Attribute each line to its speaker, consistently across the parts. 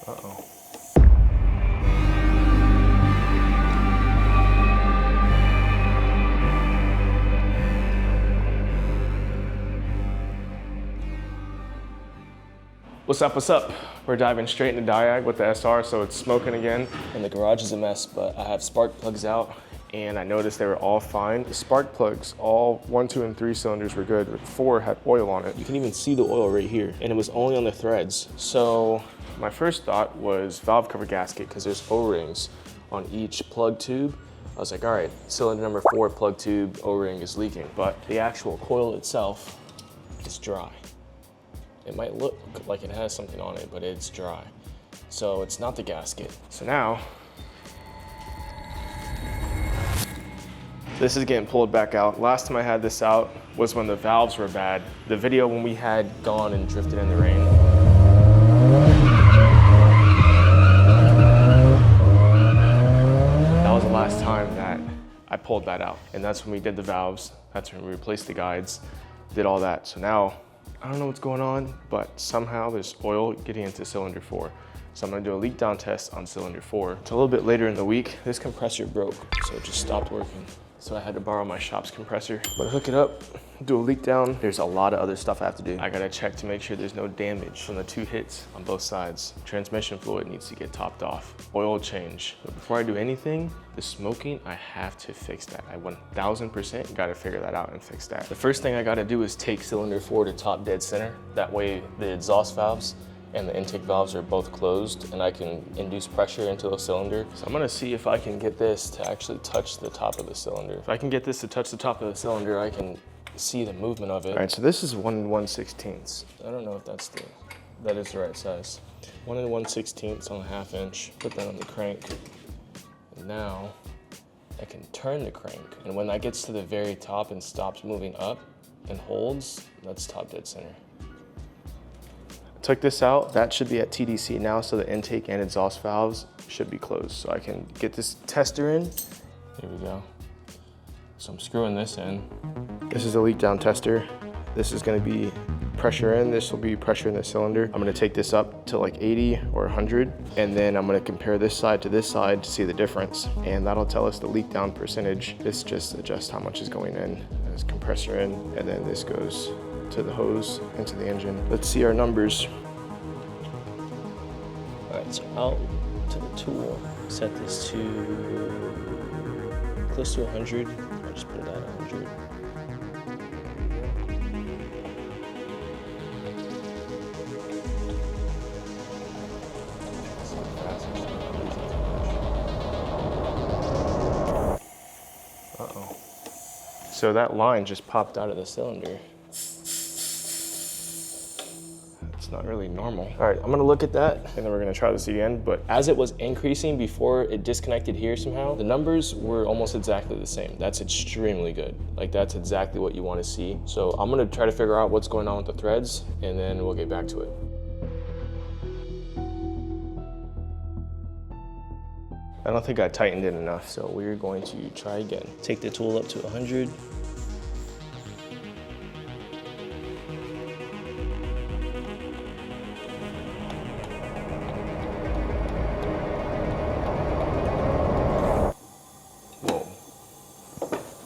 Speaker 1: Uh-oh. What's up, what's up? We're diving straight into diag with the SR, so it's smoking again. And the garage is a mess, but I have spark plugs out and I noticed they were all fine. The spark plugs, all 1, 2, and 3 cylinders were good, but 4 had oil on it. You can even see the oil right here, and it was only on the threads. So my first thought was valve cover gasket, because there's O-rings on each plug tube. I was like, all right, cylinder number 4 plug tube O-ring is leaking, but the actual coil itself is dry. It might look like it has something on it, but it's dry. So it's not the gasket. So now, this is getting pulled back out. Last time I had this out was when the valves were bad. The video when we had gone and drifted in the rain. That was the last time that I pulled that out. And that's when we did the valves. That's when we replaced the guides, did all that. So now, I don't know what's going on, but somehow there's oil getting into cylinder 4. So I'm gonna do a leak down test on cylinder 4. It's a little bit later in the week. This compressor broke, so it just stopped working. So I had to borrow my shop's compressor. But hook it up, do a leak down. There's a lot of other stuff I have to do. I gotta check to make sure there's no damage from the 2 hits on both sides. Transmission fluid needs to get topped off. Oil change. But before I do anything, the smoking, I have to fix that. I 1000% gotta figure that out and fix that. The first thing I gotta do is take cylinder 4 to top dead center. That way the exhaust valves and the intake valves are both closed and I can induce pressure into the cylinder. So I'm gonna see if I can get this to actually touch the top of the cylinder. If I can get this to touch the top of the cylinder, I can see the movement of it. All right, so this is 1 1/16. I don't know if that is the right size. 1 1/16 on a 1/2 inch. Put that on the crank. And now I can turn the crank. And when that gets to the very top and stops moving up and holds, that's top dead center. Took this out, that should be at TDC now, so the intake and exhaust valves should be closed. So I can get this tester in. Here we go. So I'm screwing this in. This is a leak down tester. This is gonna be pressure in, this will be pressure in the cylinder. I'm gonna take this up to like 80 or 100, and then I'm gonna compare this side to this side to see the difference. And that'll tell us the leak down percentage. This just adjusts how much is going in. There's compressor in, and then this goes to the hose into the engine. Let's see our numbers. All right, so out to the tool, set this to close to 100. I'll just put it at 100. Uh-oh. So that line just popped out of the cylinder. It's not really normal. All right, I'm gonna look at that and then we're gonna try this again. But as it was increasing before it disconnected here somehow, the numbers were almost exactly the same. That's extremely good. Like that's exactly what you wanna see. So I'm gonna try to figure out what's going on with the threads and then we'll get back to it. I don't think I tightened it enough, so we're going to try again. Take the tool up to 100.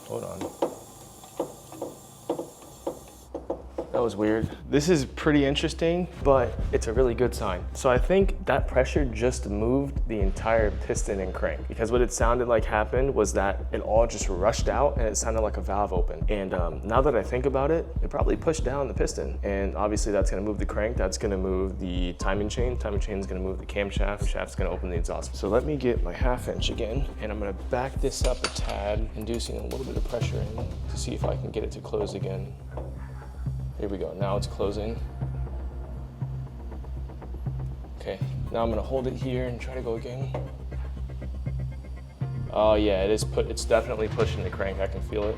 Speaker 1: Hold on. That was weird. This is pretty interesting, but it's a really good sign. So I think that pressure just moved the entire piston and crank, because what it sounded like happened was that it all just rushed out and it sounded like a valve open. And now that I think about it, it probably pushed down the piston. And obviously that's gonna move the crank, that's gonna move the timing chain is gonna move the camshaft, shaft's gonna open the exhaust. So let me get my 1/2 inch again, and I'm gonna back this up a tad, inducing a little bit of pressure in to see if I can get it to close again. Here we go, now it's closing. Okay, now I'm gonna hold it here and try to go again. Oh yeah, it's definitely pushing the crank, I can feel it.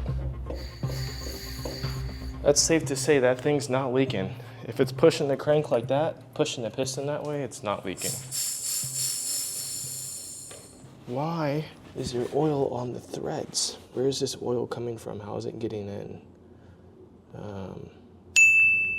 Speaker 1: That's safe to say that thing's not leaking. If it's pushing the crank like that, pushing the piston that way, it's not leaking. Why is there oil on the threads? Where is this oil coming from? How is it getting in?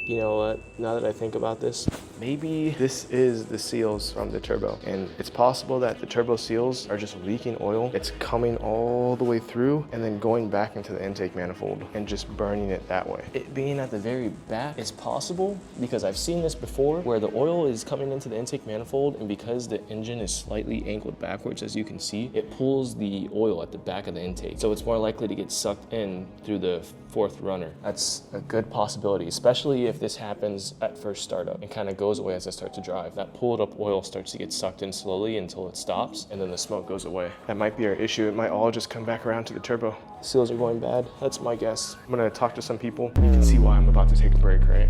Speaker 1: You know what, now that I think about this, maybe this is the seals from the turbo. And it's possible that the turbo seals are just leaking oil. It's coming all the way through and then going back into the intake manifold and just burning it that way. It being at the very back is possible because I've seen this before where the oil is coming into the intake manifold, and because the engine is slightly angled backwards, as you can see, it pulls the oil at the back of the intake. So it's more likely to get sucked in through the fourth runner. That's a good possibility, especially if this happens at first startup and kind of goes away as I start to drive. That pulled up oil starts to get sucked in slowly until it stops, and then the smoke goes away. That might be our issue. It might all just come back around to the turbo. Seals are going bad. That's my guess. I'm gonna talk to some people. You can see why I'm about to take a break, right?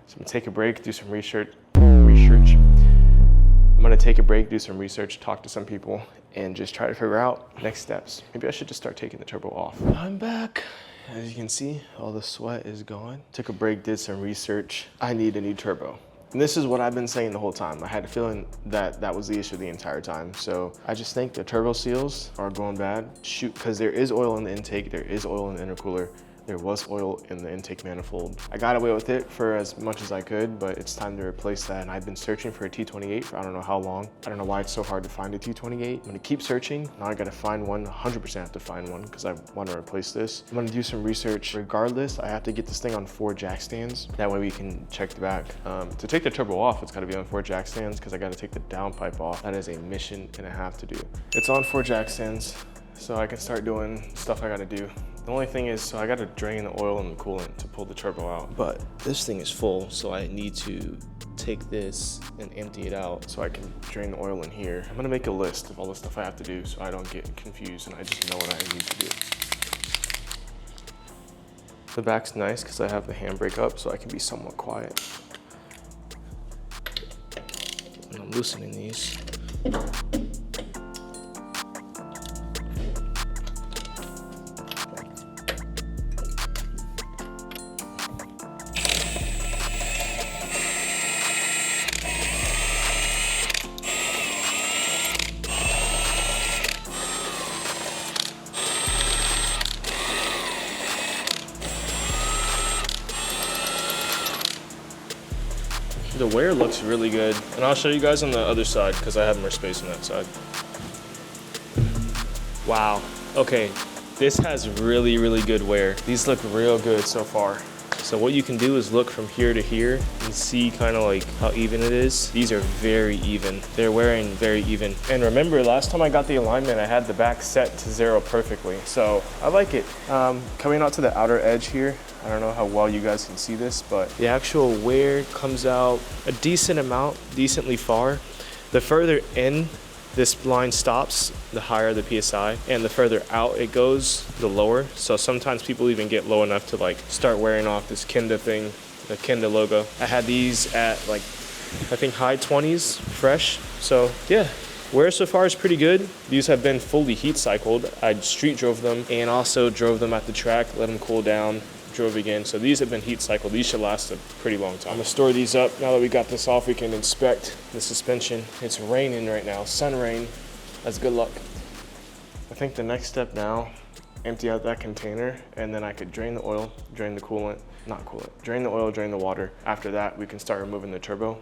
Speaker 1: So I'm gonna take a break, do some research. I'm gonna take a break, do some research, talk to some people, and just try to figure out next steps. Maybe I should just start taking the turbo off. I'm back. As you can see, all the sweat is gone. Took a break, did some research. I need a new turbo. And this is what I've been saying the whole time. I had a feeling that that was the issue the entire time. So I just think the turbo seals are going bad. Shoot, because there is oil in the intake, there is oil in the intercooler. There was oil in the intake manifold. I got away with it for as much as I could, but it's time to replace that. And I've been searching for a T28 for I don't know how long. I don't know why it's so hard to find a T28. I'm gonna keep searching. Now I gotta find one, 100% have to find one because I wanna replace this. I'm gonna do some research. Regardless, I have to get this thing on 4 jack stands. That way we can check the back. To take the turbo off, it's gotta be on 4 jack stands because I gotta take the downpipe off. That is a mission and a half to do. It's on 4 jack stands, so I can start doing stuff I gotta do. The only thing is, so I gotta drain the oil and the coolant to pull the turbo out. But this thing is full, so I need to take this and empty it out so I can drain the oil in here. I'm gonna make a list of all the stuff I have to do so I don't get confused and I just know what I need to do. The back's nice because I have the handbrake up so I can be somewhat quiet. And I'm loosening these. The wear looks really good, and I'll show you guys on the other side because I have more space on that side. Wow, okay, this has really, really good wear. These look real good so far. So what you can do is look from here to here and see kind of like how even it is. These are very even. They're wearing very even. And remember, last time I got the alignment, I had the back set to 0 perfectly. So I like it. Coming out to the outer edge here, I don't know how well you guys can see this, but the actual wear comes out a decent amount, decently far. The further in this line stops, the higher the PSI, and the further out it goes, the lower. So sometimes people even get low enough to like start wearing off this Kenda thing, the Kenda logo. I had these at like, I think high 20s, fresh. So yeah, wear so far is pretty good. These have been fully heat cycled. I street drove them and also drove them at the track, let them cool down, drove again. So these have been heat cycled. These should last a pretty long time. I'm gonna store these up. Now that we got this off, we can inspect the suspension. It's raining right now, sun rain. That's good luck. I think the next step now, empty out that container, and then I could drain the oil, drain the coolant, not coolant, drain the oil, drain the water. After that, we can start removing the turbo.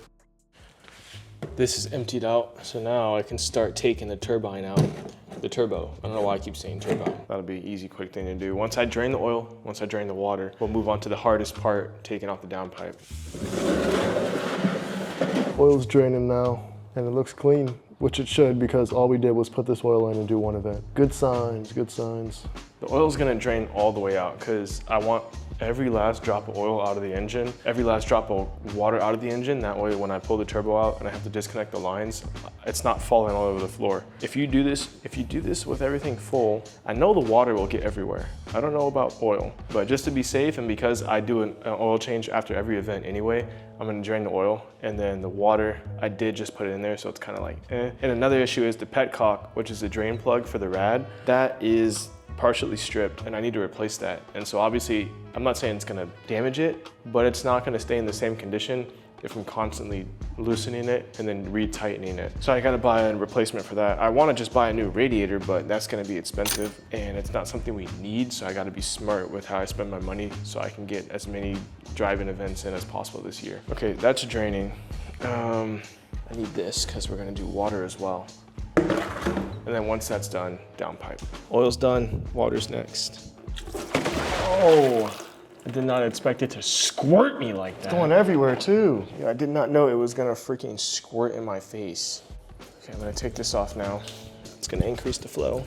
Speaker 1: This is emptied out, so now I can start taking the turbine out. The turbo. I don't know why I keep saying turbine. That'll be an easy, quick thing to do. Once I drain the oil, once I drain the water, we'll move on to the hardest part, taking off the downpipe. Oil's draining now, and it looks clean, which it should because all we did was put this oil in and do one event. Good signs, good signs. The oil's gonna drain all the way out because I want every last drop of oil out of the engine, every last drop of water out of the engine. That way when I pull the turbo out and I have to disconnect the lines, it's not falling all over the floor. If you do this with everything full, I know the water will get everywhere. I don't know about oil, but just to be safe and because I do an oil change after every event anyway, I'm gonna drain the oil and then the water, I did just put it in there, so it's kind of like eh. And another issue is the petcock, which is the drain plug for the rad. That is partially stripped and I need to replace that. And so obviously, I'm not saying it's gonna damage it, but it's not gonna stay in the same condition if I'm constantly loosening it and then retightening it. So I gotta buy a replacement for that. I wanna just buy a new radiator, but that's gonna be expensive and it's not something we need, so I gotta be smart with how I spend my money so I can get as many drive-in events in as possible this year. Okay, that's draining. I need this because we're gonna do water as well. And then once that's done, downpipe. Oil's done, water's next. Oh, I did not expect it to squirt me like that. It's going everywhere too. Yeah, I did not know it was gonna freaking squirt in my face. Okay, I'm gonna take this off now. It's gonna increase the flow.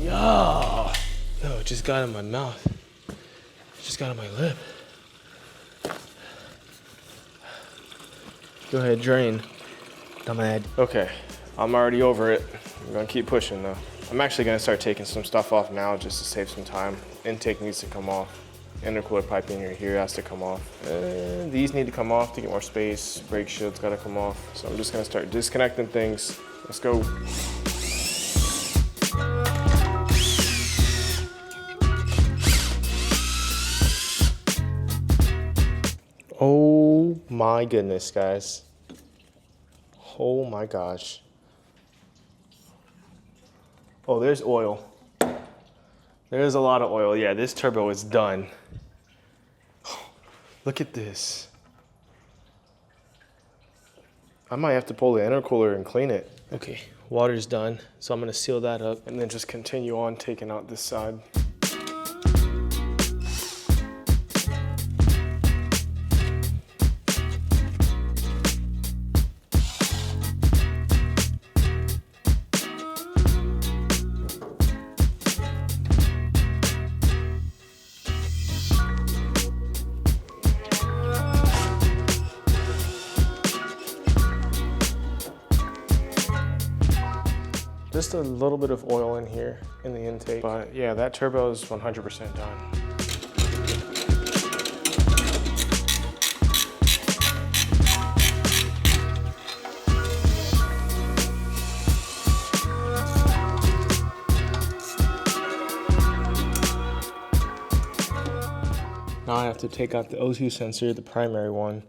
Speaker 1: Yeah. No, it just got in my mouth. It just got on my lip. Go ahead, drain. Dumbass. Okay, I'm already over it. I'm gonna keep pushing though. I'm actually gonna start taking some stuff off now just to save some time. Intake needs to come off. Intercooler piping here has to come off. These need to come off to get more space. Brake shield's gotta come off. So I'm just gonna start disconnecting things. Let's go. Oh my goodness, guys. Oh my gosh. Oh, there's oil. There's a lot of oil. Yeah, this turbo is done. Look at this. I might have to pull the intercooler and clean it. Okay, water's done. So I'm gonna seal that up and then just continue on taking out this side. Just a little bit of oil in here in the intake, but yeah, that turbo is 100% done. Now I have to take out the O2 sensor, the primary one,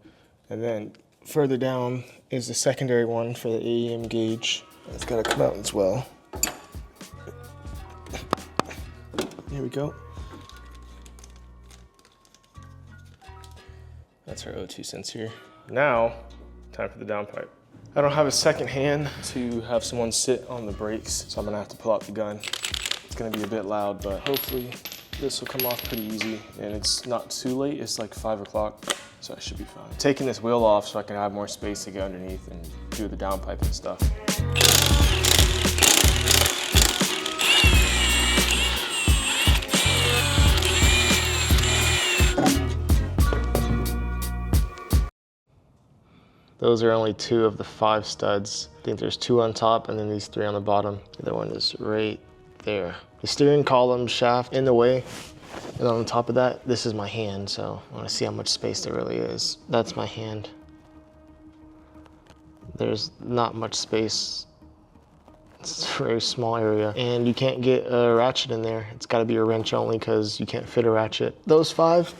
Speaker 1: and then further down is the secondary one for the AEM gauge. It's gotta come out as well. Here we go. That's our O2 sensor. Now, time for the downpipe. I don't have a second hand to have someone sit on the brakes, so I'm gonna have to pull out the gun. It's gonna be a bit loud, but hopefully this will come off pretty easy, and it's not too late. It's like 5 o'clock, so I should be fine. Taking this wheel off so I can have more space to get underneath and do the downpipe and stuff. Those are only 2 of the 5 studs. I think there's 2 on top and then these 3 on the bottom. The other one is right there. The steering column shaft in the way. And on top of that, this is my hand, so I want to see how much space there really is. That's my hand. There's not much space. It's a very small area. And you can't get a ratchet in there. It's got to be a wrench only because you can't fit a ratchet. Those 5.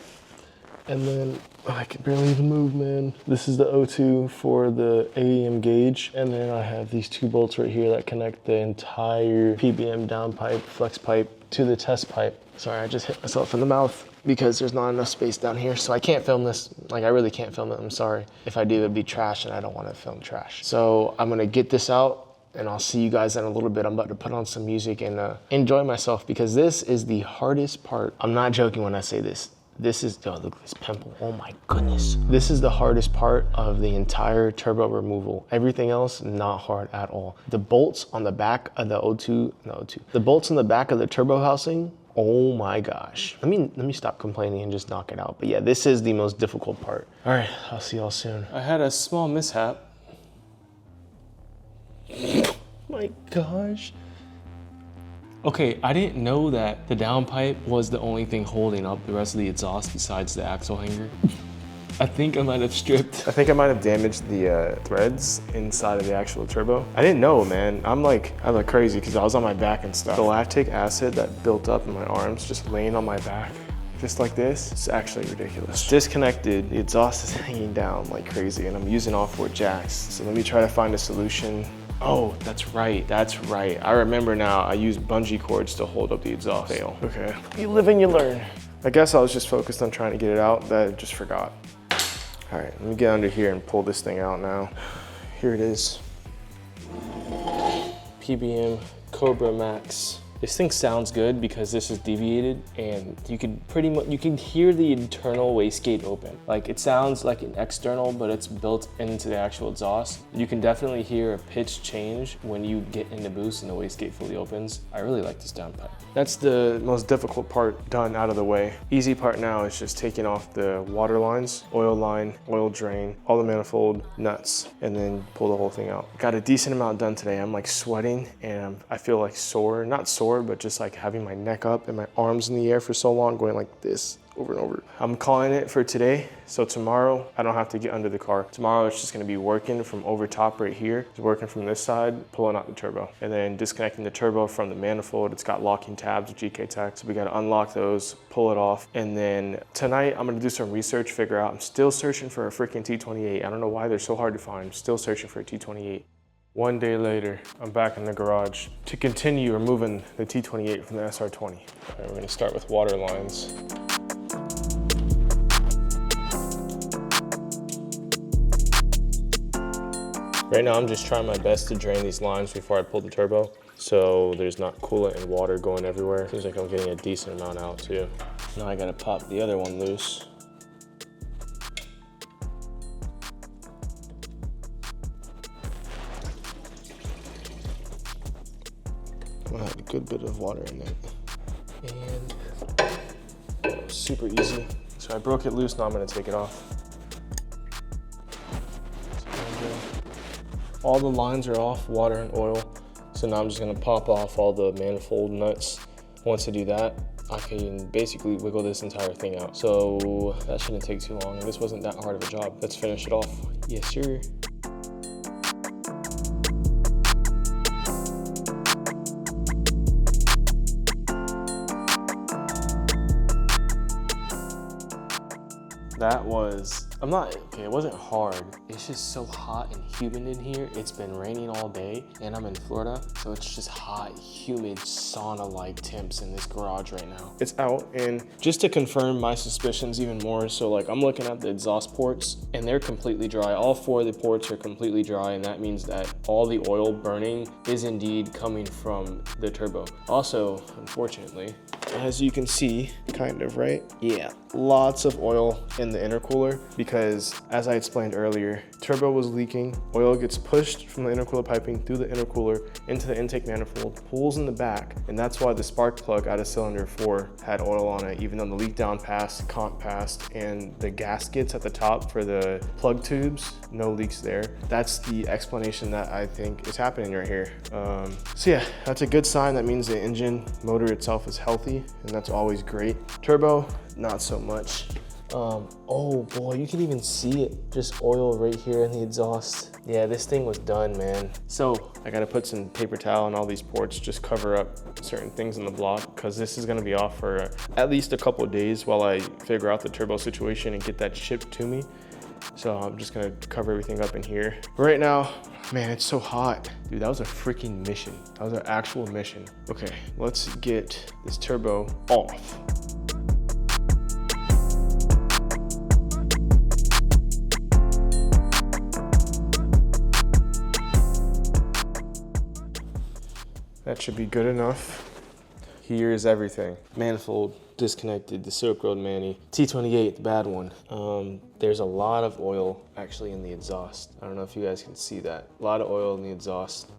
Speaker 1: And then, I can barely even move, man. This is the O2 for the AEM gauge. And then I have these 2 bolts right here that connect the entire PBM downpipe, flex pipe to the test pipe. Sorry, I just hit myself in the mouth because there's not enough space down here. So I can't film this. Like, I really can't film it, I'm sorry. If I do, it'd be trash and I don't want to film trash. So I'm gonna get this out and I'll see you guys in a little bit. I'm about to put on some music and enjoy myself because this is the hardest part. I'm not joking when I say this. This is, oh, look at this pimple, oh my goodness. This is the hardest part of the entire turbo removal. Everything else, not hard at all. The bolts on the back of the the bolts on the back of the turbo housing, oh my gosh. Let me stop complaining and just knock it out. But yeah, this is the most difficult part. All right, I'll see y'all soon. I had a small mishap. Oh my gosh. Okay, I didn't know that the downpipe was the only thing holding up the rest of the exhaust besides the axle hanger. I think I might have stripped. I think I might have damaged the threads inside of the actual turbo. I didn't know, man. I look crazy because I was on my back and stuff. The lactic acid that built up in my arms just laying on my back just like this. It's actually ridiculous. Disconnected, the exhaust is hanging down like crazy and I'm using all 4 jacks. So let me try to find a solution. Oh, that's right, that's right. I remember now, I use bungee cords to hold up the exhaust. Fail. Okay, you live and you learn. I guess I was just focused on trying to get it out, that I just forgot. All right, let me get under here and pull this thing out now. Here it is. PBM Cobra Max. This thing sounds good because this is deviated and you can hear the internal wastegate open. Like it sounds like an external, but it's built into the actual exhaust. You can definitely hear a pitch change when you get into boost and the wastegate fully opens. I really like this downpipe. That's the most difficult part done out of the way. Easy part now is just taking off the water lines, oil line, oil drain, all the manifold nuts, and then pull the whole thing out. Got a decent amount done today. I'm like sweating and I feel like sore, not sore, but just like having my neck up and my arms in the air for so long, going like this over and over. I'm calling it for today. So tomorrow, I don't have to get under the car. Tomorrow, it's just gonna be working from over top right here. It's working from this side, pulling out the turbo, and then disconnecting the turbo from the manifold. It's got locking tabs with GK Tech. So we gotta unlock those, pull it off. And then tonight, I'm gonna do some research, figure out, I'm still searching for a freaking T28. I don't know why they're so hard to find. I'm still searching for a T28. One day later, I'm back in the garage to continue removing the T28 from the SR20. All right, we're gonna start with water lines. Right now, I'm just trying my best to drain these lines before I pull the turbo, so there's not coolant and water going everywhere. Seems like I'm getting a decent amount out too. Now I gotta pop the other one loose. I have a good bit of water in it. And super easy. So I broke it loose, now I'm gonna take it off. All the lines are off, water and oil. So now I'm just gonna pop off all the manifold nuts. Once I do that, I can basically wiggle this entire thing out. So that shouldn't take too long. This wasn't that hard of a job. Let's finish it off. Yes, sir. That was, it wasn't hard. It's just so hot and humid in here. It's been raining all day and I'm in Florida. So it's just hot, humid, sauna-like temps in this garage right now. It's out, and just to confirm my suspicions even more, so like I'm looking at the exhaust ports and they're completely dry. All 4 of the ports are completely dry, and that means that all the oil burning is indeed coming from the turbo. Also, unfortunately, as you can see, kind of, right? Yeah, lots of oil in the intercooler because, as I explained earlier, turbo was leaking. Oil gets pushed from the intercooler piping through the intercooler into the intake manifold, pulls in the back, and that's why the spark plug out of cylinder 4 had oil on it, even though the leak down passed, comp passed, and the gaskets at the top for the plug tubes, no leaks there. That's the explanation that I think is happening right here. So yeah, that's a good sign. That means the engine motor itself is healthy, and that's always great. Turbo, not so much. Oh boy, you can even see it, just oil right here in the exhaust. Yeah, this thing was done, man. So I gotta put some paper towel on all these ports, just cover up certain things in the block, because this is gonna be off for at least a couple of days while I figure out the turbo situation and get that shipped to me. So I'm just gonna cover everything up in here. Right now, man, it's so hot. Dude, that was a freaking mission. That was an actual mission. Okay, let's get this turbo off. That should be good enough. Here's everything. Manifold disconnected, the Silk Road Mani. T28, the bad one. There's a lot of oil actually in the exhaust. I don't know if you guys can see that. A lot of oil in the exhaust,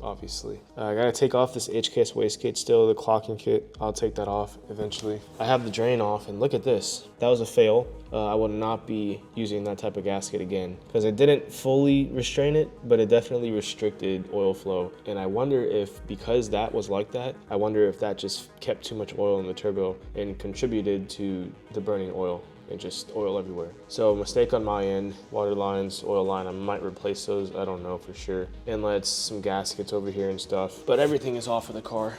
Speaker 1: obviously. I gotta take off this HKS wastegate still, the clocking kit. I'll take that off eventually. I have the drain off, and look at this. That was a fail. I will not be using that type of gasket again because it didn't fully restrain it, but it definitely restricted oil flow. And I wonder if, because that was like that, I wonder if that just kept too much oil in the turbo and contributed to the burning oil and just oil everywhere. So mistake on my end, water lines, oil line, I might replace those, I don't know for sure. Inlets, some gaskets over here and stuff, but everything is off of the car.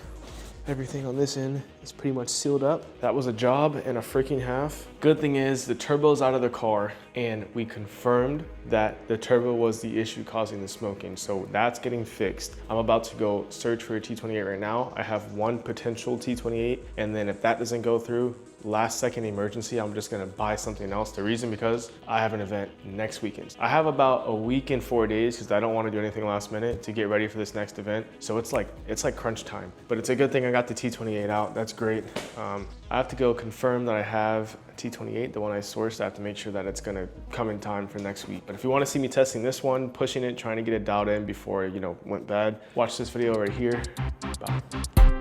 Speaker 1: Everything on this end is pretty much sealed up. That was a job and a freaking half. Good thing is the turbo's out of the car and we confirmed that the turbo was the issue causing the smoking. So that's getting fixed. I'm about to go search for a T28 right now. I have one potential T28, and then if that doesn't go through, last second emergency, I'm just gonna buy something else. The reason because I have an event next weekend. I have about a week and 4 days because I don't want to do anything last minute to get ready for this next event. So it's like crunch time, but it's a good thing I got the T28 out. That's great. I have to go confirm that I have a T28, the one I sourced. I have to make sure that it's gonna come in time for next week. But if you want to see me testing this one, pushing it, trying to get it dialed in before it, went bad, watch this video right here. Bye.